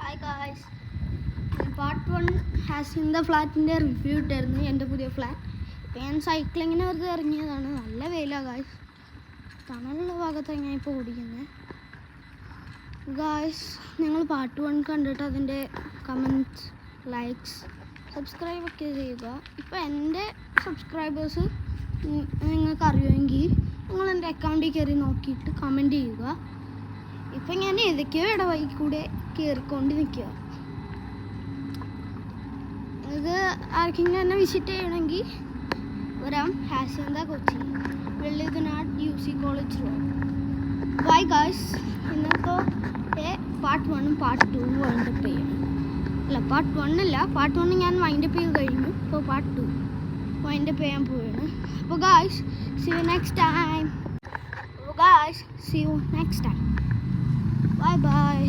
Hi guys, part 1 ഹാസിൻ്റെ ഫ്ലാറ്റിൻ്റെ review ഇട്ടായിരുന്നു. എൻ്റെ പുതിയ ഫ്ലാറ്റ്. ഇപ്പം ഞാൻ സൈക്ലിങ്ങിന് വെറുതെ ഇറങ്ങിയതാണ്. നല്ല വെയിലാണ് ഗായ്സ്. തണലുള്ള ഭാഗത്താണ് ഞാൻ ഇപ്പോൾ ഓടിക്കുന്നത്. ഗായ്സ്, നിങ്ങൾ പാർട്ട് 1 കണ്ടിട്ട് അതിൻ്റെ കമൻറ്റ്സ്, ലൈക്സ്, സബ്സ്ക്രൈബൊക്കെ ചെയ്യുക. ഇപ്പോൾ എൻ്റെ സബ്സ്ക്രൈബേഴ്സ് നിങ്ങൾക്ക് അറിയുമെങ്കിൽ നിങ്ങൾ എൻ്റെ അക്കൗണ്ടിൽ കയറി നോക്കിയിട്ട് കമൻറ്റ് ചെയ്യുക. ഇപ്പം ഞാൻ ഏതൊക്കെയോ ഇടവഴി കൂടെ കയറിക്കൊണ്ട് നിൽക്കുക. ഇത് ആർക്കെങ്കിലും എന്നെ വിസിറ്റ് ചെയ്യണമെങ്കിൽ വരാം. ഹാസിയന്ത Kochi, Velliyanad UC college road. Bye guys. ഇന്നത്തെ പാർട്ട് 1ഉം പാർട്ട് 2ഉം വൈൻഡപ്പ് ചെയ്യണം. അല്ല, പാർട്ട് 1 അല്ല, പാർട്ട് 1 ഞാൻ വൈൻഡപ്പ് ചെയ്ത് കഴിഞ്ഞു. ഇപ്പോൾ പാർട്ട് 2 വൈൻഡപ്പ് ചെയ്യാൻ പോവുകയാണ്. അപ്പോൾ guys, see you next time. Bye bye.